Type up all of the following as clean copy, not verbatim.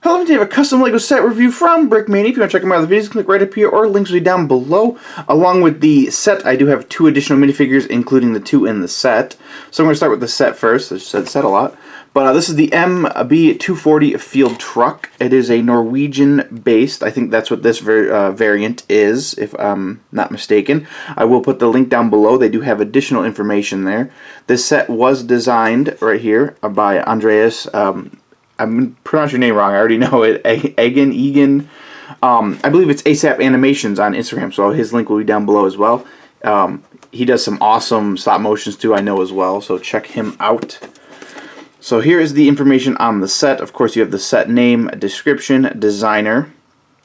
Hello, today I have a custom LEGO set review from Brickmania. If you want to check my other videos, click right up here or links will be down below. Along with the set, I do have 2 additional minifigures, including the 2 in the set. So I'm going to start with the set first. I said set a lot. But this is the MB240 field truck. It is a Norwegian-based. I think that's what this variant is, if I'm not mistaken. I will put the link down below. They do have additional information there. This set was designed right here by Andreas. I'm pronouncing your name wrong. I already know it. Egan. I believe it's ASAP Animations on Instagram, so his link will be down below as well. He does some awesome stop motions too, I know as well, so check him out. So here is the information on the set. Of course, you have the set name, description, designer.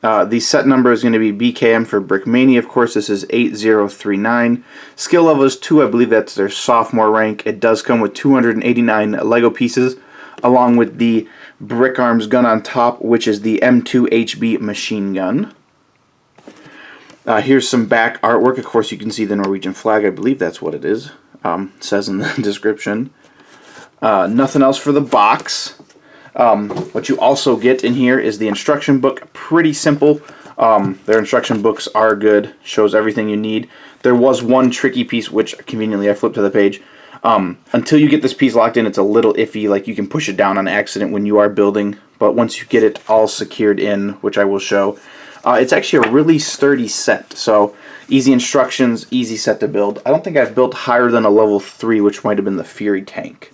The set number is going to be BKM for Brickmania. Of course, this is 8039. Skill level is 2. I believe that's their sophomore rank. It does come with 289 LEGO pieces, along with the Brick Arms gun on top, which is the M2HB machine gun. Here's some back artwork. Of course, you can see the Norwegian flag. I believe that's what it is. It says in the description. Nothing else for the box. What you also get in here is the instruction book. Pretty simple. Their instruction books are good. Shows everything you need. There was one tricky piece, which conveniently I flipped to the page. Until you get this piece locked in, it's a little iffy. Like, you can push it down on accident when you are building, but once you get it all secured in, which I will show, it's actually a really sturdy set. So easy instructions, easy set to build. I don't think I've built higher than a level 3, which might have been the Fury tank.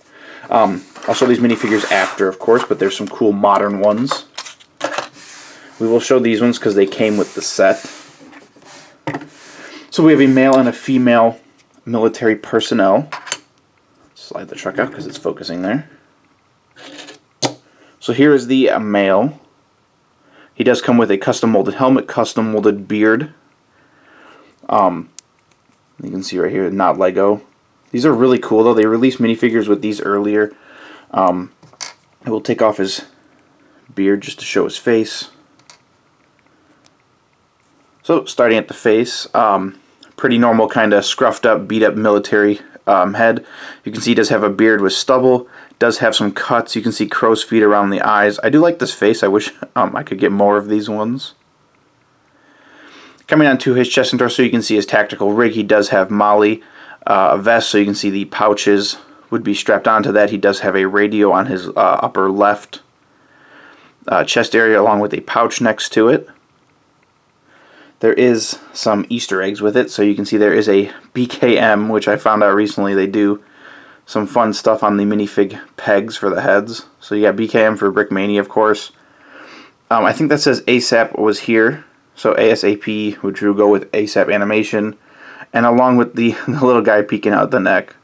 I'll show these minifigures after, of course, but there's some cool modern ones. We will show these ones because they came with the set. So we have a male and a female military personnel. Slide the truck out because it's focusing there. So here is the male. He does come with a custom molded helmet, custom molded beard. You can see right here, not LEGO. These are really cool though. They released minifigures with these earlier. I will take off his beard just to show his face. So starting at the face, pretty normal kind of scruffed up, beat up military head. You can see he does have a beard with stubble, does have some cuts. You can see crow's feet around the eyes. I do like this face. I wish I could get more of these ones. Coming on to his chest and torso, you can see his tactical rig. He does have Molly, a vest, so you can see the pouches would be strapped onto that. He does have a radio on his upper left chest area, along with a pouch next to it. There is some Easter eggs with it, so you can see there is a BKM, which I found out recently. They do some fun stuff on the minifig pegs for the heads. So you got BKM for Brickmania, of course. I think that says ASAP was here, so ASAP, which will go with ASAP Animation, and along with the little guy peeking out the neck.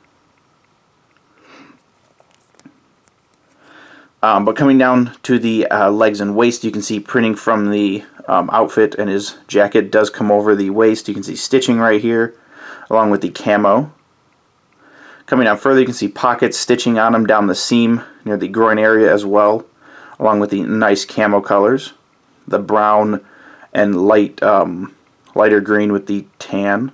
But coming down to the legs and waist, you can see printing from the outfit, and his jacket does come over the waist. You can see stitching right here, along with the camo. Coming down further, you can see pockets stitching on him down the seam near the groin area as well, along with the nice camo colors. The brown and lighter green with the tan.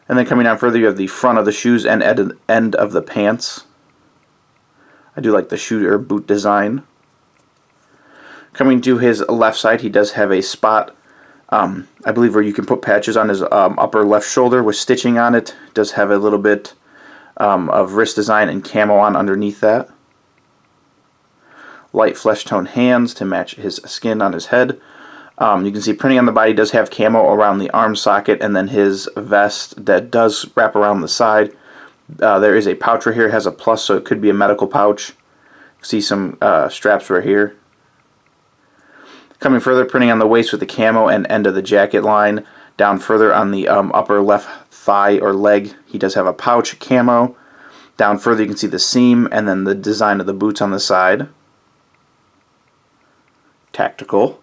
And then coming down further, you have the front of the shoes and end of the pants. I do like the shoe or boot design. Coming to his left side, he does have a spot, I believe, where you can put patches on his upper left shoulder with stitching on it. Does have a little bit of wrist design and camo on underneath that. Light flesh tone hands to match his skin on his head. You can see printing on the body does have camo around the arm socket, and then his vest that does wrap around the side. There is a pouch right here, it has a plus, so it could be a medical pouch. See some straps right here. Coming further, printing on the waist with the camo and end of the jacket line. Down further on the upper left thigh or leg, he does have a pouch camo. Down further, you can see the seam and then the design of the boots on the side. Tactical.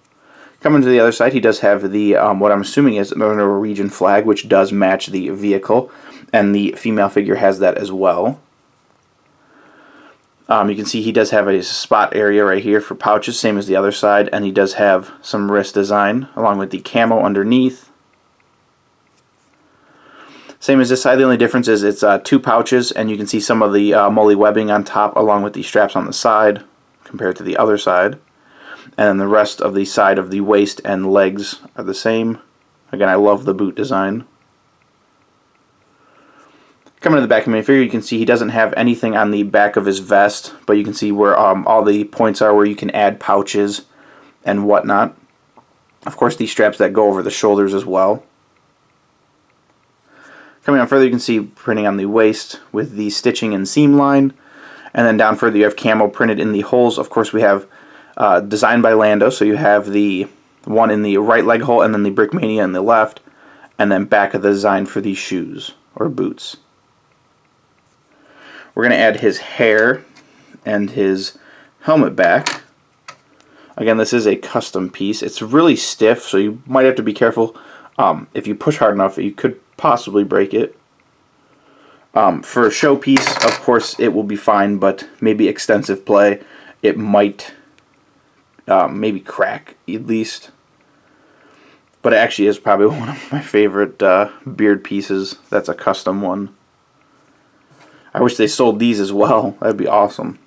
Coming to the other side, he does have the, what I'm assuming is the Norwegian flag, which does match the vehicle, and the female figure has that as well. You can see he does have a spot area right here for pouches, same as the other side, and he does have some wrist design, along with the camo underneath. Same as this side, the only difference is it's 2 pouches, and you can see some of the mully webbing on top, along with the straps on the side. compared to the other side. And then the rest of the side of the waist and legs are the same. Again, I love the boot design. Coming to the back of the minifigure, you can see he doesn't have anything on the back of his vest, but you can see where all the points are where you can add pouches and whatnot. Of course, these straps that go over the shoulders as well. Coming on further, you can see printing on the waist with the stitching and seam line. And then down further, you have camo printed in the holes. Of course, we have designed by Lando, so you have the one in the right leg hole and then the Brickmania in the left, and then back of the design for these shoes or boots. We're going to add his hair and his helmet back. Again, this is a custom piece. It's really stiff, so you might have to be careful. If you push hard enough, you could possibly break it. For a showpiece, of course, it will be fine, but maybe extensive play, it might maybe crack at least. But it actually is probably one of my favorite beard pieces. That's a custom one. I wish they sold these as well. That'd be awesome.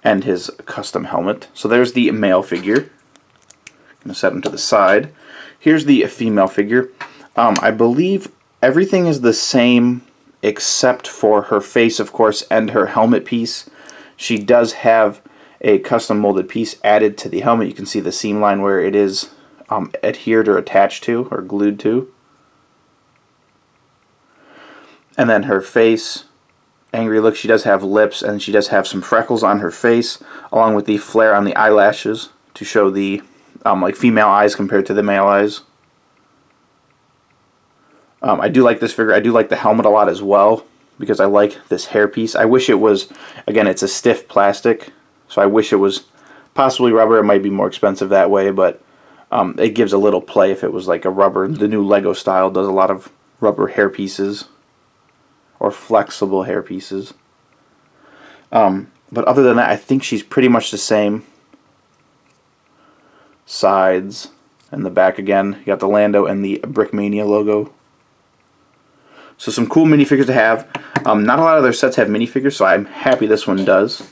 And his custom helmet. So there's the male figure. I'm going to set him to the side. Here's the female figure. I believe everything is the same except for her face, of course, and her helmet piece. She does have a custom molded piece added to the helmet. You can see the seam line where it is adhered or attached to or glued to. And then her face, angry look. She does have lips, and she does have some freckles on her face, along with the flare on the eyelashes to show the like female eyes compared to the male eyes. I do like this figure. I do like the helmet a lot as well, because I like this hairpiece. I wish it was, again, it's a stiff plastic, so I wish it was possibly rubber. It might be more expensive that way, but it gives a little play if it was like a rubber. The new Lego style does a lot of rubber hair pieces, or flexible hair pieces. But other than that, I think she's pretty much the same. Sides and the back again. You got the Lando and the Brickmania logo. So some cool minifigures to have. Not a lot of their sets have minifigures, so I'm happy this one does.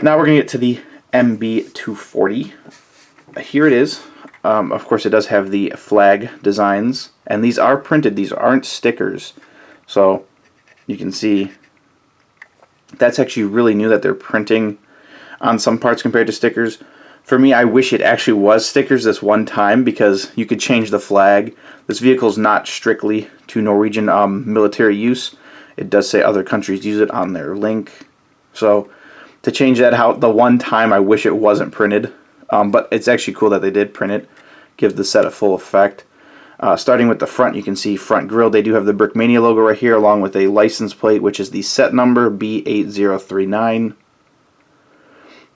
Now we're going to get to the MB240. Here it is. Of course, it does have the flag designs, and these are printed. These aren't stickers. So you can see that's actually really new that they're printing on some parts compared to stickers. For me, I wish it actually was stickers this one time, because you could change the flag. This vehicle is not strictly to Norwegian military use. It does say other countries use it on their link. So to change that out the one time, I wish it wasn't printed. But it's actually cool that they did print it. Give the set a full effect. Starting with the front, you can see front grille. They do have the Brickmania logo right here, along with a license plate, which is the set number B8039.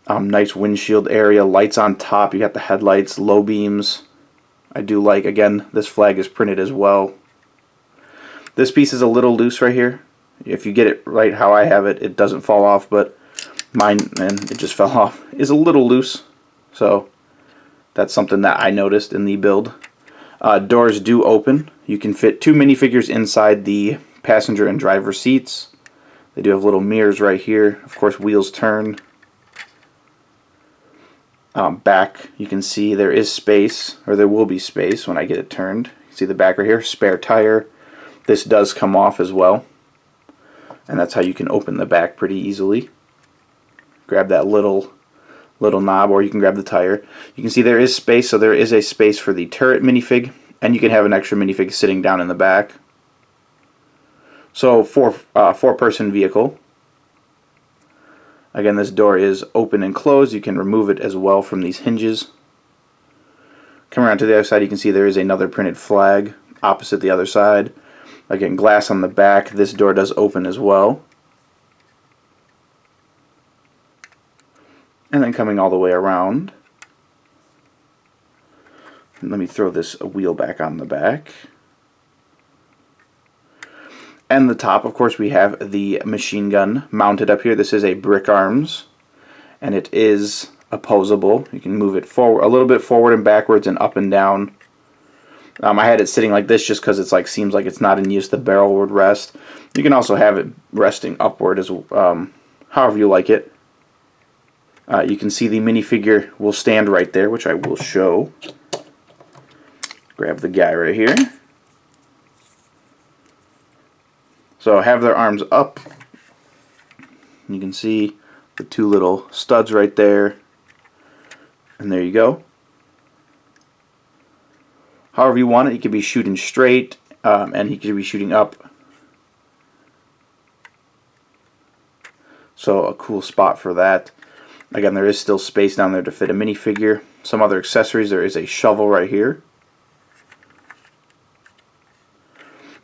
Nice windshield area, lights on top. You got the headlights, low beams. I do like, again, this flag is printed as well. This piece is a little loose right here. If you get it right how I have it, it doesn't fall off, but mine, and it just fell off, is a little loose. So that's something that I noticed in the build. Doors do open. You can fit 2 minifigures inside the passenger and driver seats. They do have little mirrors right here. Of course, wheels turn. Back, you can see there is space, or there will be space when I get it turned. You see the back right here, spare tire. This does come off as well, and that's how you can open the back pretty easily. Grab that little knob, or you can grab the tire. You can see there is space, so there is a space for the turret minifig, and you can have an extra minifig sitting down in the back. So four-person vehicle. Again, this door is open and closed. You can remove it as well from these hinges. Come around to the other side, you can see there is another printed flag opposite the other side. Again, glass on the back. This door does open as well. And then coming all the way around. And let me throw this wheel back on the back. And the top, of course, we have the machine gun mounted up here. This is a brick arms, and it is opposable. You can move it forward, a little bit forward and backwards, and up and down. I had it sitting like this just because it's like seems like it's not in use. The barrel would rest. You can also have it resting upward as however you like it. You can see the minifigure will stand right there, which I will show. Grab the guy right here. So have their arms up. You can see the two little studs right there. And there you go. However you want it, he could be shooting straight, and he could be shooting up. So a cool spot for that. Again, there is still space down there to fit a minifigure. Some other accessories, there is a shovel right here.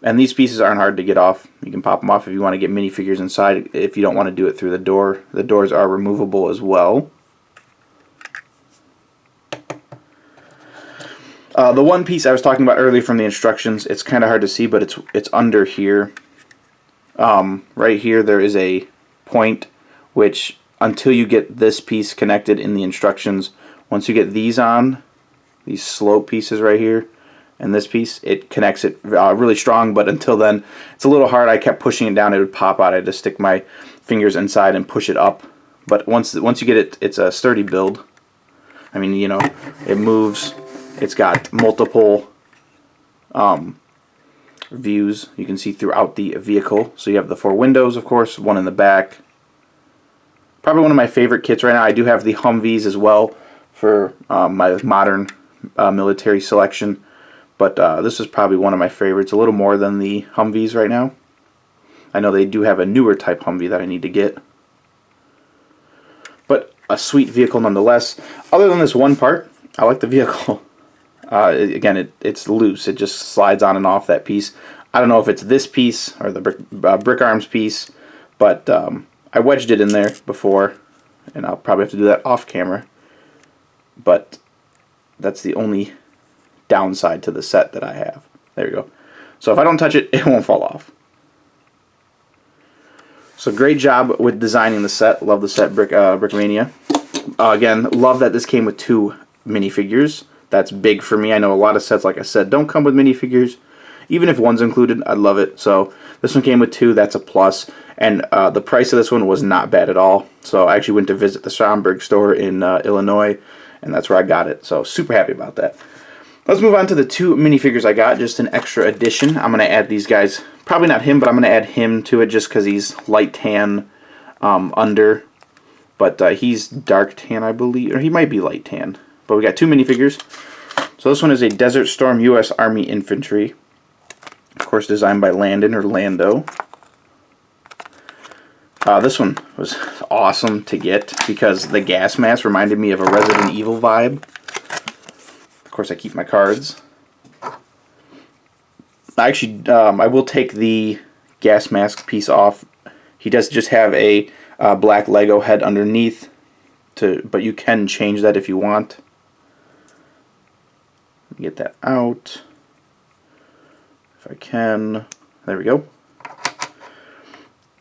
And these pieces aren't hard to get off. You can pop them off if you want to get minifigures inside. If you don't want to do it through the door, the doors are removable as well. The one piece I was talking about earlier from the instructions, it's kind of hard to see, but it's under here. Right here there is a point which, until you get this piece connected in the instructions, once you get these on, these slope pieces right here, and this piece, it connects it really strong, but until then, it's a little hard. I kept pushing it down, it would pop out. I had to stick my fingers inside and push it up. But once you get it, it's a sturdy build. I mean, you know, it moves. It's got multiple views you can see throughout the vehicle. So you have the 4 windows, of course, one in the back. Probably one of my favorite kits right now. I do have the Humvees as well for my modern military selection. But this is probably one of my favorites, a little more than the Humvees right now. I know they do have a newer type Humvee that I need to get. But a sweet vehicle nonetheless. Other than this one part, I like the vehicle. Again, it's loose. It just slides on and off that piece. I don't know if it's this piece or the brick arms piece, but I wedged it in there before, and I'll probably have to do that off camera. But that's the only downside to the set that I have. There you go. So if I don't touch it, it won't fall off. So great job with designing the set. Love the set, Brickmania. Again, love that this came with 2 minifigures. That's big for me. I know a lot of sets, like I said, don't come with minifigures. Even if one's included, I'd love it. So this one came with 2. That's a plus. And the price of this one was not bad at all. So I actually went to visit the Schaumburg store in Illinois, and that's where I got it. So super happy about that. Let's move on to the 2 minifigures I got, just an extra addition. I'm going to add these guys, probably not him, but I'm going to add him to it just because he's light tan under. But he's dark tan, I believe, or he might be light tan. But we got 2 minifigures. So this one is a Desert Storm U.S. Army Infantry. Of course, designed by Landon or Lando. This one was awesome to get because the gas mask reminded me of a Resident Evil vibe. Of course, I keep my cards. Actually, I will take the gas mask piece off. He does just have a black Lego head underneath, but you can change that if you want. Get that out if I can. There we go.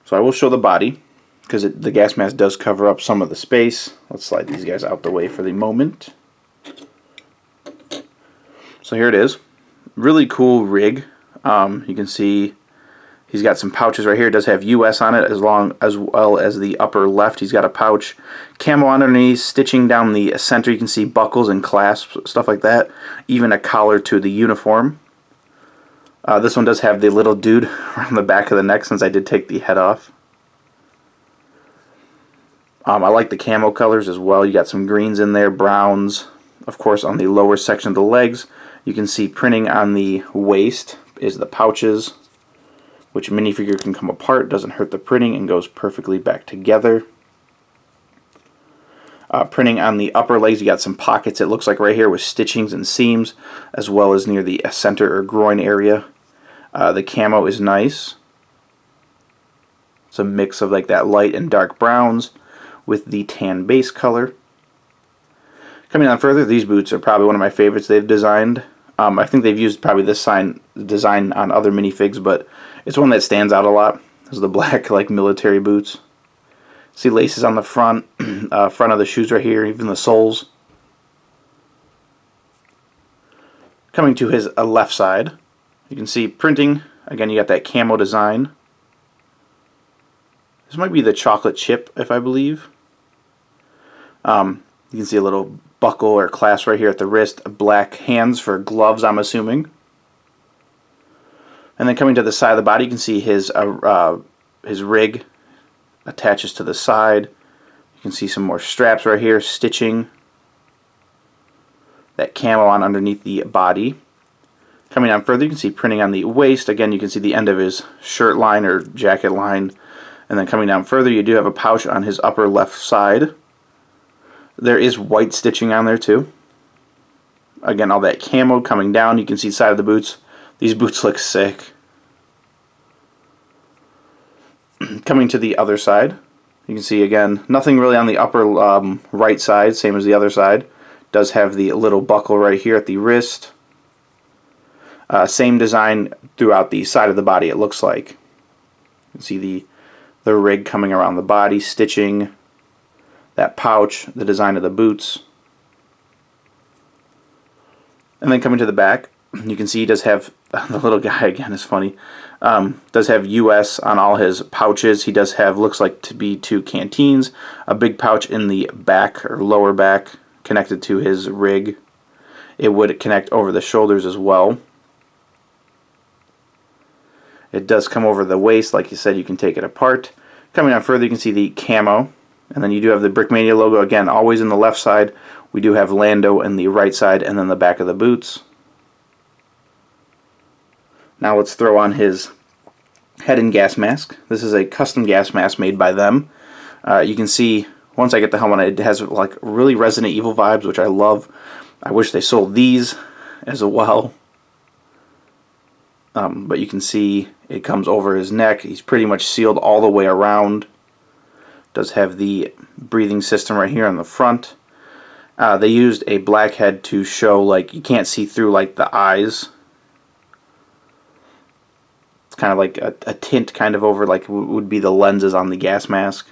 So I will show the body because the gas mask does cover up some of the space. Let's slide these guys out the way for the moment. So here it is. Really cool rig. You can see he's got some pouches right here. It does have US on it as well as the upper left. He's got a pouch. Camo underneath, stitching down the center. You can see buckles and clasps, stuff like that. Even a collar to the uniform. This one does have the little dude around the back of the neck since I did take the head off. I like the camo colors as well. You got some greens in there, browns. Of course, on the lower section of the legs, you can see printing on the waist is the pouches, which minifigure can come apart, doesn't hurt the printing, and goes perfectly back together. Printing on the upper legs, you got some pockets, it looks like right here, with stitchings and seams, as well as near the center or groin area. The camo is nice. It's a mix of like that light and dark browns with the tan base color. Coming on further, these boots are probably one of my favorites they've designed. I think they've used probably this design on other minifigs, but it's one that stands out a lot. This is the black like military boots. See laces on the front of the shoes right here, even the soles. Coming to his left side, you can see printing. Again, you got that camo design. This might be the chocolate chip, if I believe. You can see a little buckle or clasp right here at the wrist. Black hands for gloves, I'm assuming. And then coming to the side of the body, you can see his rig attaches to the side. You can see some more straps right here, stitching that camo on underneath the body. Coming down further, you can see printing on the waist. Again, you can see the end of his shirt line or jacket line. And then coming down further, you do have a pouch on his upper left side. There is white stitching on there too. Again, all that camo coming down. You can see the side of the boots. These boots look sick. Coming to the other side, you can see again, nothing really on the upper right side, same as the other side. Does have the little buckle right here at the wrist. Same design throughout the side of the body, it looks like. You can see the rig coming around the body, stitching, that pouch, the design of the boots. And then coming to the back, you can see he does have, the little guy again is funny, does have US on all his pouches. He does have, looks like to be 2 canteens, a big pouch in the back or lower back connected to his rig. It would connect over the shoulders as well. It does come over the waist, like you said, you can take it apart. Coming down further, you can see the camo, and then you do have the Brickmania logo, again, always in the left side. We do have Lando in the right side, and then the back of the boots. Now let's throw on his head and gas mask. This is a custom gas mask made by them. You can see, once I get the helmet, it has like really Resident Evil vibes, which I love. I wish they sold these as well. But you can see it comes over his neck. He's pretty much sealed all the way around. Does have the breathing system right here on the front. They used a black head to show, like, you can't see through like the eyes. It's kind of like a tint kind of over like would be the lenses on the gas mask.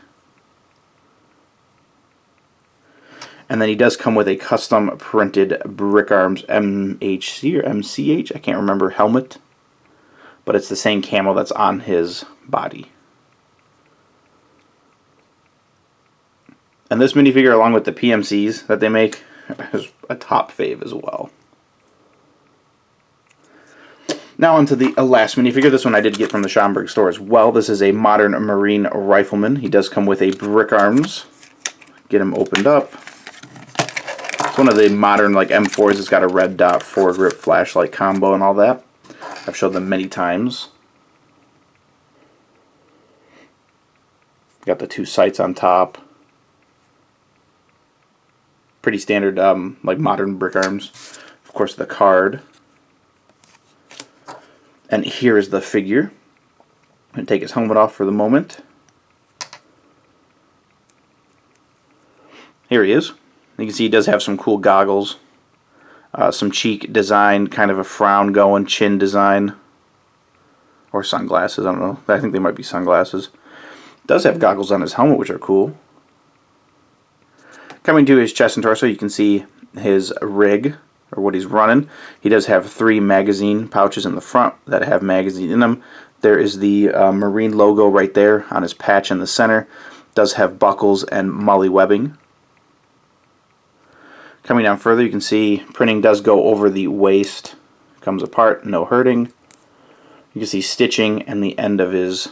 And then he does come with a custom printed Brickarms MHC or MCH, I can't remember, helmet. But it's the same camo that's on his body. And this minifigure, along with the PMCs that they make, is a top fave as well. Now onto the last minifigure. This one I did get from the Schomburg store as well. This is a modern Marine Rifleman. He does come with a Brickarms. Get him opened up. It's one of the modern like M4s. It's got a red dot foregrip flashlight combo and all that. I've showed them many times. Got the 2 sights on top. Pretty standard, like modern Brickarms. Of course, the card. And here is the figure. I'm going to take his helmet off for the moment. Here he is. You can see he does have some cool goggles. Some cheek design, kind of a frown going, chin design. Or sunglasses, I don't know. I think they might be sunglasses. Does have goggles on his helmet, which are cool. Coming to his chest and torso, you can see his rig, or what he's running. He does have 3 magazine pouches in the front that have magazine in them. There is the Marine logo right there on his patch in the center. Does have buckles and molly webbing. Coming down further, you can see printing does go over the waist. Comes apart, no hurting. You can see stitching and the end of his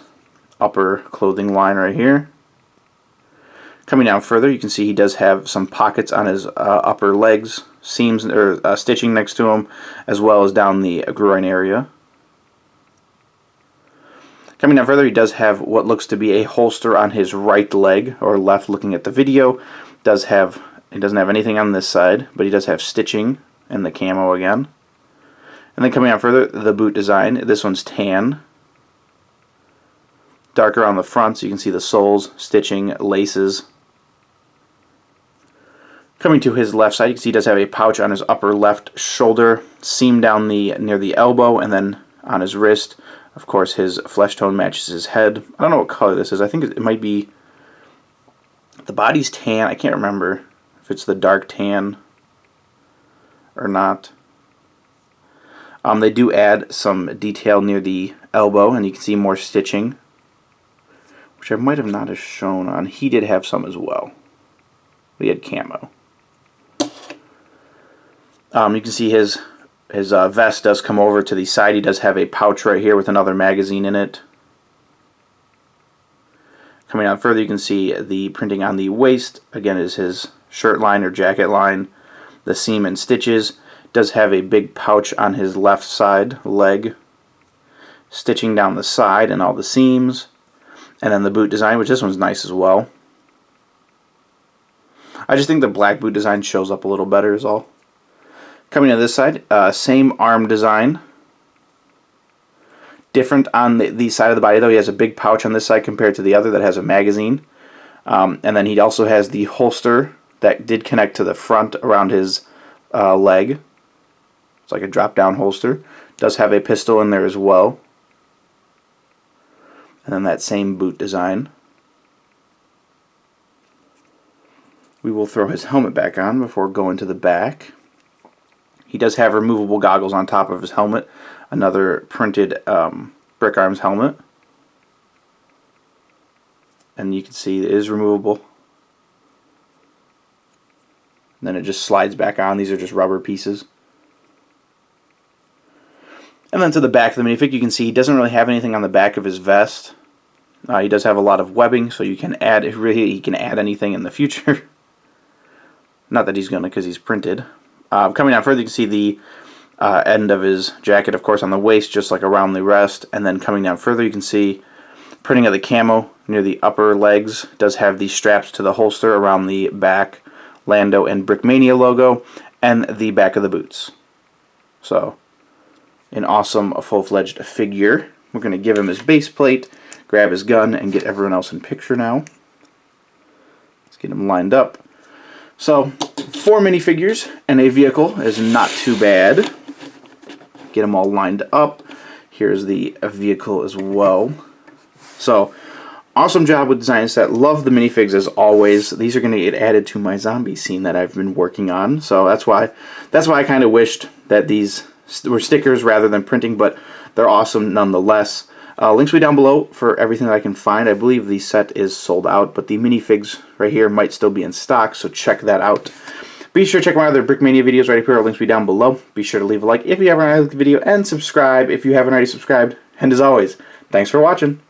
upper clothing line right here. Coming down further, you can see he does have some pockets on his upper legs, seams or stitching next to him, as well as down the groin area. Coming down further, he does have what looks to be a holster on his right leg, or left looking at the video. He doesn't have anything on this side, but he does have stitching and the camo again. And then coming down further, the boot design. This one's tan. Darker on the front, so you can see the soles, stitching, laces. Coming to his left side, you can see he does have a pouch on his upper left shoulder, seam down near the elbow, and then on his wrist. Of course, his flesh tone matches his head. I don't know what color this is. I think it might be... The body's tan. I can't remember if it's the dark tan or not. They do add some detail near the elbow, and you can see more stitching, which I might have not have shown on. He did have some as well. we had camo. You can see his vest does come over to the side. He does have a pouch right here with another magazine in it. Coming out further, you can see the printing on the waist. Again, is his shirt line or jacket line. The seam and stitches. Does have a big pouch on his left side leg. Stitching down the side and all the seams. And then the boot design, which this one's nice as well. I just think the black boot design shows up a little better is all. Coming to this side, same arm design. Different on the side of the body though. He has a big pouch on this side compared to the other that has a magazine. And then he also has the holster that did connect to the front around his leg. It's like a drop down holster. Does have a pistol in there as well. And then that same boot design. We will throw his helmet back on before going to the back. He does have removable goggles on top of his helmet. Another printed Brick Arms helmet. And you can see it is removable. And then it just slides back on. These are just rubber pieces. And then to the back of the minifig, you can see he doesn't really have anything on the back of his vest. He does have a lot of webbing, so you can add, he can add anything in the future. Not that he's going to, because he's printed. Coming down further, you can see the end of his jacket, of course, on the waist, just like around the rest. And then coming down further, you can see printing of the camo near the upper legs. It does have the straps to the holster around the back, Lando and Brickmania logo, and the back of the boots. So, an awesome full-fledged figure. We're going to give him his base plate, grab his gun, and get everyone else in picture now. Let's get him lined up. So, 4 minifigures and a vehicle is not too bad. Get them all lined up. Here's the vehicle as well. So, awesome job with design set. Love the minifigs as always. These are going to get added to my zombie scene that I've been working on. So that's why I kind of wished that these were stickers rather than printing, but they're awesome nonetheless. Links will be down below for everything that I can find. I believe the set is sold out, but the minifigs right here might still be in stock, so check that out. Be sure to check my other Brickmania videos right up here. Our links will be down below. Be sure to leave a like if you haven't already liked the video, and subscribe if you haven't already subscribed. And as always, thanks for watching.